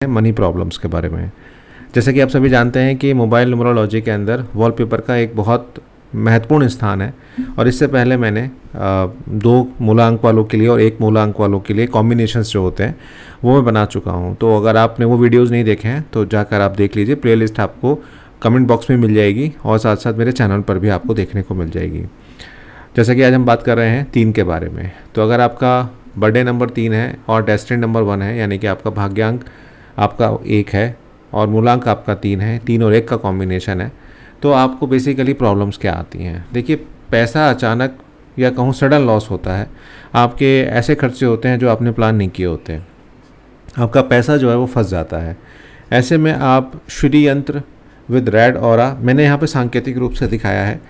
Money problems के बारे में। जैसे कि आप सभी जानते हैं कि मोबाइल न्यूमरोलॉजी के अंदर वॉलपेपर का एक बहुत महत्वपूर्ण स्थान है और इससे पहले मैंने दो मूलांक वालों के लिए और एक मूलांक वालों के लिए कॉम्बिनेशंस जो होते हैं वो मैं बना चुका हूं। तो अगर आपने वो वीडियोस नहीं देखे हैं तो जाकर आप देख लीजिए, प्लेलिस्ट आपको कमेंट बॉक्स में मिल जाएगी और साथ साथ मेरे चैनल पर भी आपको देखने को मिल जाएगी। जैसा कि आज हम बात कर रहे हैं 3 के बारे में, तो अगर आपका बर्थडे नंबर 3 है और डेस्टिनी नंबर 1 है, यानी कि आपका भाग्यांक आपका 1 है और मूलांक आपका 3 है, 3 और 1 का कॉम्बिनेशन है, तो आपको बेसिकली प्रॉब्लम्स क्या आती हैं। देखिए, पैसा अचानक या कहूँ सडन लॉस होता है। आपके ऐसे खर्चे होते हैं जो आपने प्लान नहीं किए होते हैं, आपका पैसा जो है वो फंस जाता है। ऐसे में आप श्री यंत्र विद रेड ऑरा, मैंने यहाँ पे सांकेतिक रूप से दिखाया है।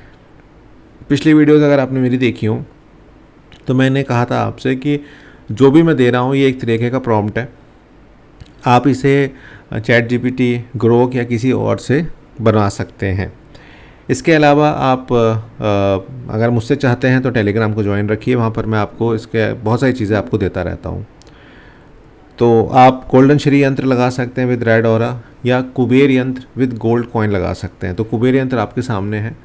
पिछली वीडियोज़ अगर आपने मेरी देखी हो तो मैंने कहा था आपसे कि जो भी मैं दे रहा हूँ ये एक तरीके का प्रॉम्प्ट है, आप इसे चैट जीपीटी, ग्रोक या किसी और से बना सकते हैं। इसके अलावा आप अगर मुझसे चाहते हैं तो टेलीग्राम को ज्वाइन रखिए, वहाँ पर मैं आपको इसके बहुत सारी चीज़ें आपको देता रहता हूँ। तो आप गोल्डन श्री यंत्र लगा सकते हैं विद रेड ऑरा, या कुबेर यंत्र विद गोल्ड कॉइन लगा सकते हैं। तो कुबेर यंत्र आपके सामने है।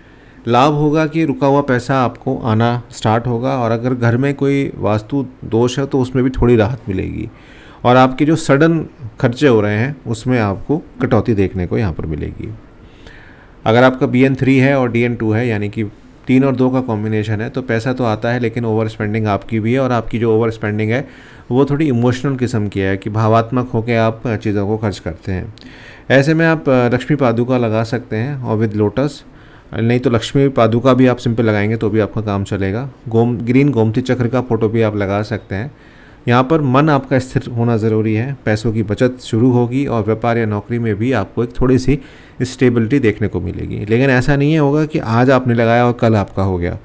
लाभ होगा कि रुका हुआ पैसा आपको आना स्टार्ट होगा, और अगर घर में कोई वास्तु दोष है तो उसमें भी थोड़ी राहत मिलेगी, और आपके जो सडन खर्चे हो रहे हैं उसमें आपको कटौती देखने को यहाँ पर मिलेगी। अगर आपका BN3 है और DN2 है, यानी कि 3 और 2 का कॉम्बिनेशन है, तो पैसा तो आता है लेकिन ओवर स्पेंडिंग आपकी भी है, और आपकी जो ओवर स्पेंडिंग है वो थोड़ी इमोशनल किस्म की है कि भावात्मक होकर आप चीज़ों को खर्च करते हैं। ऐसे में आप लक्ष्मी पादुका लगा सकते हैं और विद लोटस, नहीं तो लक्ष्मी पादुका भी आप सिंपल लगाएंगे तो भी आपका काम चलेगा। ग्रीन गोमती चक्र का फोटो भी आप लगा सकते हैं। यहाँ पर मन आपका स्थिर होना ज़रूरी है, पैसों की बचत शुरू होगी और व्यापार या नौकरी में भी आपको एक थोड़ी सी स्टेबिलिटी देखने को मिलेगी। लेकिन ऐसा नहीं होगा कि आज आपने लगाया और कल आपका हो गया।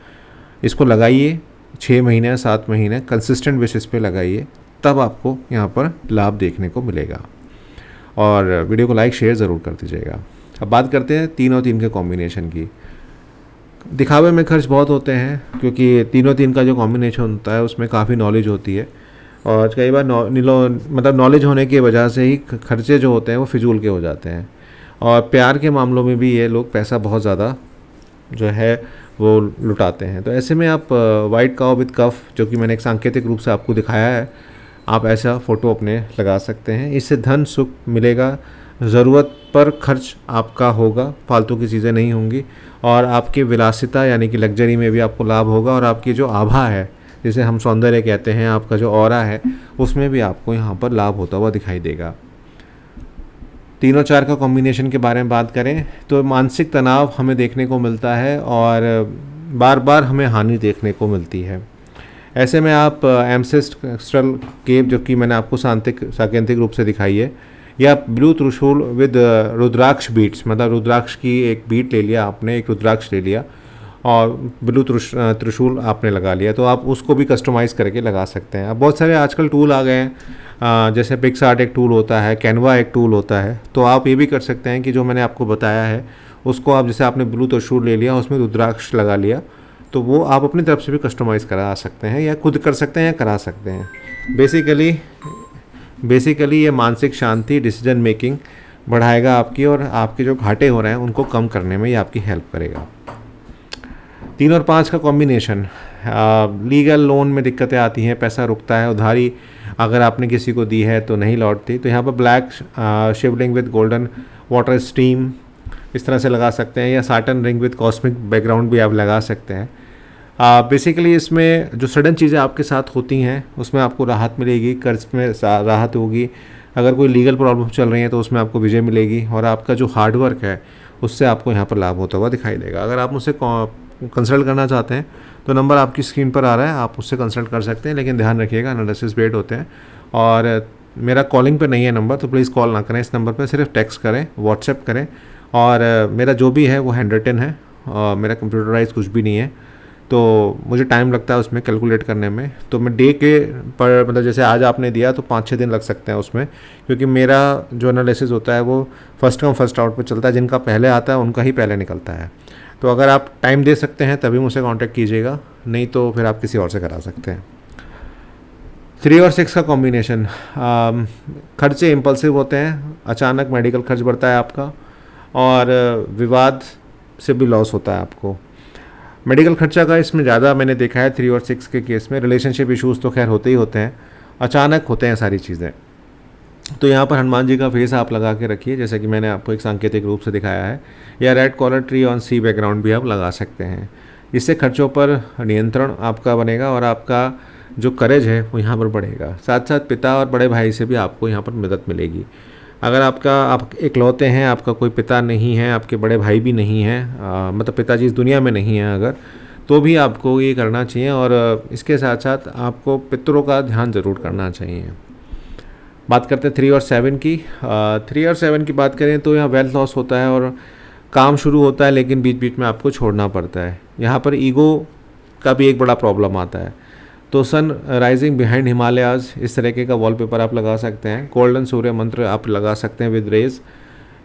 इसको लगाइए 6 महीने 7 महीने कंसिस्टेंट बेसिस पे लगाइए, तब आपको यहाँ पर लाभ देखने को मिलेगा। और वीडियो को लाइक शेयर ज़रूर कर दीजिएगा। अब बात करते हैं 3 और 3 के कॉम्बिनेशन की। दिखावे में खर्च बहुत होते हैं क्योंकि 3 और 3 का जो कॉम्बिनेशन होता है उसमें काफ़ी नॉलेज होती है, और कई बार मतलब नॉलेज होने की वजह से ही खर्चे जो होते हैं वो फिजूल के हो जाते हैं। और प्यार के मामलों में भी ये लोग पैसा बहुत ज़्यादा जो है वो लुटाते हैं। तो ऐसे में आप वाइट काउ विद कफ, जो कि मैंने एक सांकेतिक रूप से आपको दिखाया है, आप ऐसा फ़ोटो अपने लगा सकते हैं। इससे धन सुख मिलेगा, ज़रूरत पर खर्च आपका होगा, फालतू की चीज़ें नहीं होंगी, और आपकी विलासिता यानी कि लग्जरी में भी आपको लाभ होगा, और आपकी जो आभा है जिसे हम सौंदर्य कहते हैं, आपका जो ऑरा है उसमें भी आपको यहाँ पर लाभ होता हुआ दिखाई देगा। 3 और 4 का कॉम्बिनेशन के बारे में बात करें तो मानसिक तनाव हमें देखने को मिलता है और बार बार हमें हानि देखने को मिलती है। ऐसे में आप एमसेस्ट्रल केव, जो कि मैंने आपको सांकेतिक रूप से दिखाई है, या ब्लू त्रिशूल विद रुद्राक्ष बीट्स, मतलब रुद्राक्ष की एक बीट ले लिया आपने, एक रुद्राक्ष ले लिया और ब्लू त्रिशूल आपने लगा लिया, तो आप उसको भी कस्टमाइज़ करके लगा सकते हैं। अब बहुत सारे आजकल टूल आ गए हैं, जैसे पिक्सआर्ट एक टूल होता है, कैनवा एक टूल होता है, तो आप ये भी कर सकते हैं कि जो मैंने आपको बताया है उसको आप, जैसे आपने ब्लू त्रिशूल ले लिया उसमें रुद्राक्ष लगा लिया, तो वो आप अपनी तरफ से भी कस्टमाइज़ करा सकते हैं, या खुद कर सकते हैं या करा सकते हैं। बेसिकली ये मानसिक शांति, डिसीजन मेकिंग बढ़ाएगा आपकी, और आपके जो घाटे हो रहे हैं उनको कम करने में ये आपकी हेल्प करेगा। 3 और 5 का कॉम्बिनेशन, लीगल लोन में दिक्कतें आती हैं, पैसा रुकता है, उधारी अगर आपने किसी को दी है तो नहीं लौटती, तो यहाँ पर black Shivling with golden water stream इस तरह से लगा सकते हैं, या satin ring with cosmic background भी आप लगा सकते हैं। बेसिकली इसमें जो सडन चीज़ें आपके साथ होती हैं उसमें आपको राहत मिलेगी, कर्ज में राहत होगी, अगर कोई लीगल प्रॉब्लम चल रही है तो उसमें आपको विजय मिलेगी, और आपका जो हार्डवर्क है उससे आपको यहाँ पर लाभ होता हुआ दिखाई देगा। अगर आप मुझसे कंसल्ट करना चाहते हैं तो नंबर आपकी स्क्रीन पर आ रहा है, आप उससे कंसल्ट कर सकते हैं, लेकिन ध्यान रखिएगा एनालिसिस बेस्ड होते हैं, और मेरा कॉलिंग पे नहीं है नंबर, तो प्लीज़ कॉल ना करें इस नंबर पर, सिर्फ टेक्स्ट करें, व्हाट्सएप करें। और मेरा जो भी है वो हैंड रिटन है, और मेरा कंप्यूटराइज कुछ भी नहीं है, तो मुझे टाइम लगता है उसमें कैलकुलेट करने में, तो मैं डे के पर, मतलब जैसे आज आपने दिया तो 5-6 दिन लग सकते हैं उसमें, क्योंकि मेरा जो एनालिसिस होता है वो फर्स्ट कम फर्स्ट आउट पर चलता है, जिनका पहले आता है उनका ही पहले निकलता है। तो अगर आप टाइम दे सकते हैं तभी मुझसे कांटेक्ट कीजिएगा, नहीं तो फिर आप किसी और से करा सकते हैं। 3 और 6 का कॉम्बिनेशन, खर्चे इम्पल्सिव होते हैं, अचानक मेडिकल खर्च बढ़ता है आपका, और विवाद से भी लॉस होता है आपको। मेडिकल खर्चा का इसमें ज़्यादा मैंने देखा है 3 और 6 के केस में। रिलेशनशिप इश्यूज़ तो खैर होते ही होते हैं, अचानक होते हैं सारी चीज़ें। तो यहाँ पर हनुमान जी का फेस आप लगा के रखिए, जैसे कि मैंने आपको एक सांकेतिक रूप से दिखाया है, या red colour tree on sea background भी आप लगा सकते हैं। इससे खर्चों पर नियंत्रण आपका बनेगा और आपका जो करेज है वो यहाँ पर बढ़ेगा। साथ साथ पिता और बड़े भाई से भी आपको यहाँ पर मदद मिलेगी। अगर आप इकलौते हैं, आपका कोई पिता नहीं है, आपके बड़े भाई भी नहीं हैं, मतलब पिताजी इस दुनिया में नहीं हैं अगर, तो भी आपको ये करना चाहिए। और इसके साथ साथ आपको पितरों का ध्यान ज़रूर करना चाहिए। बात करते हैं 3 और 7 की। 3 और 7 की बात करें तो यहाँ वेल्थ लॉस होता है और काम शुरू होता है लेकिन बीच बीच में आपको छोड़ना पड़ता है। यहाँ पर ईगो का भी एक बड़ा प्रॉब्लम आता है। तो सन राइजिंग बिहाइंड हिमालयाज़, इस तरीके का वॉलपेपर आप लगा सकते हैं। गोल्डन सूर्य मंत्र आप लगा सकते हैं विद रेज।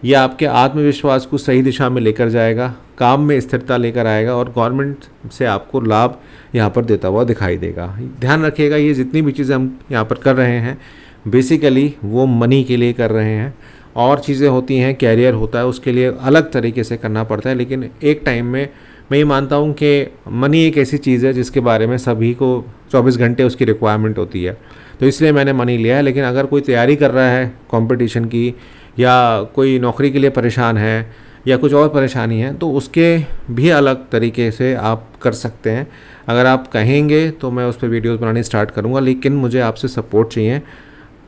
यह आपके आत्मविश्वास को सही दिशा में लेकर जाएगा, काम में स्थिरता लेकर आएगा और गवर्नमेंट से आपको लाभ यहाँ पर देता हुआ दिखाई देगा। ध्यान रखिएगा, ये जितनी भी चीज़ें हम यहाँ पर कर रहे हैं बेसिकली वो मनी के लिए कर रहे हैं। और चीज़ें होती हैं, कैरियर होता है, उसके लिए अलग तरीके से करना पड़ता है। लेकिन एक टाइम में मैं ये मानता हूँ कि मनी एक ऐसी चीज़ है जिसके बारे में सभी को 24 घंटे उसकी रिक्वायरमेंट होती है, तो इसलिए मैंने मनी लिया है। लेकिन अगर कोई तैयारी कर रहा है कंपटीशन की, या कोई नौकरी के लिए परेशान है, या कुछ और परेशानी है, तो उसके भी अलग तरीके से आप कर सकते हैं। अगर आप कहेंगे तो मैं उस पर वीडियोज़ बनानी स्टार्ट करूँगा, लेकिन मुझे आपसे सपोर्ट चाहिए।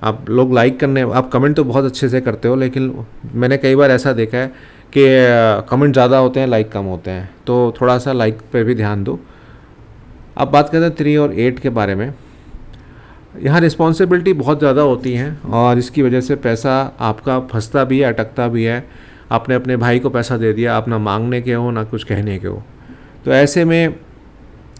आप लोग लाइक करने, आप कमेंट तो बहुत अच्छे से करते हो, लेकिन मैंने कई बार ऐसा देखा है कि कमेंट ज़्यादा होते हैं, लाइक कम होते हैं, तो थोड़ा सा लाइक पे भी ध्यान दो। अब बात करते हैं 3 और 8 के बारे में। यहाँ रिस्पॉन्सिबिलिटी बहुत ज़्यादा होती है और इसकी वजह से पैसा आपका फंसता भी है, अटकता भी है। आपने अपने भाई को पैसा दे दिया, आप ना मांगने के हो ना कुछ कहने के हो, तो ऐसे में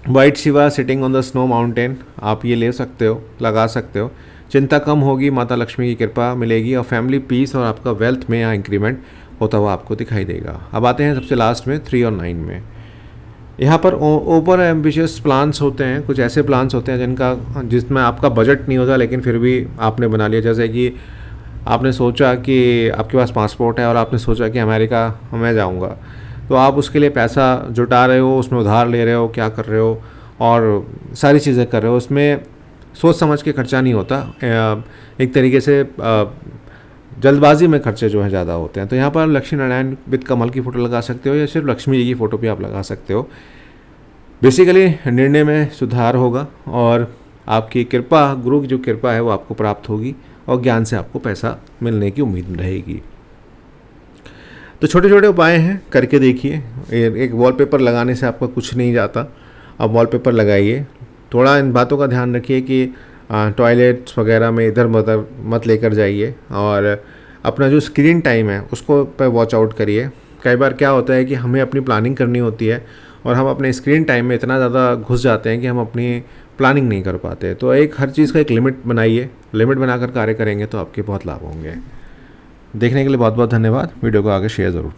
white Shiva sitting on the snow mountain आप ये ले सकते हो, लगा सकते हो। चिंता कम होगी, माता लक्ष्मी की कृपा मिलेगी और फैमिली पीस और आपका वेल्थ में यहाँ इंक्रीमेंट होता हुआ आपको दिखाई देगा। अब आते हैं सबसे लास्ट में 3 और 9 में। यहाँ पर ओवर एम्बिशियस प्लान्स होते हैं, कुछ ऐसे प्लान्स होते हैं जिसमें आपका बजट नहीं होता लेकिन फिर भी आपने बना लिया। जैसे कि आपने सोचा कि आपके पास पासपोर्ट है और आपने सोचा कि अमेरिका मैं जाऊँगा, तो आप उसके लिए पैसा जुटा रहे हो, उसमें उधार ले रहे हो, क्या कर रहे हो और सारी चीज़ें कर रहे हो। उसमें सोच समझ के खर्चा नहीं होता, एक तरीके से जल्दबाजी में खर्चे जो हैं ज़्यादा होते हैं। तो यहाँ पर लक्ष्मी नारायण विद कमल की फ़ोटो लगा सकते हो या सिर्फ लक्ष्मी जी की फ़ोटो भी आप लगा सकते हो। बेसिकली निर्णय में सुधार होगा और आपकी कृपा, गुरु की जो कृपा है वो आपको प्राप्त होगी और ज्ञान से आपको पैसा मिलने की उम्मीद रहेगी। तो छोटे छोटे उपाय हैं, करके देखिए। एक वॉलपेपर लगाने से आपका कुछ नहीं जाता, अब वॉलपेपर लगाइए। थोड़ा इन बातों का ध्यान रखिए कि टॉयलेट्स वगैरह में इधर उधर मत लेकर जाइए और अपना जो स्क्रीन टाइम है उसको पर वॉच आउट करिए। कई बार क्या होता है कि हमें अपनी प्लानिंग करनी होती है और हम अपने स्क्रीन टाइम में इतना ज़्यादा घुस जाते हैं कि हम अपनी प्लानिंग नहीं कर पाते। तो हर चीज़ का एक लिमिट बनाइए, लिमिट बनाकर कार्य करेंगे तो आपके बहुत लाभ होंगे। देखने के लिए बहुत बहुत धन्यवाद। वीडियो को आगे शेयर ज़रूर करें।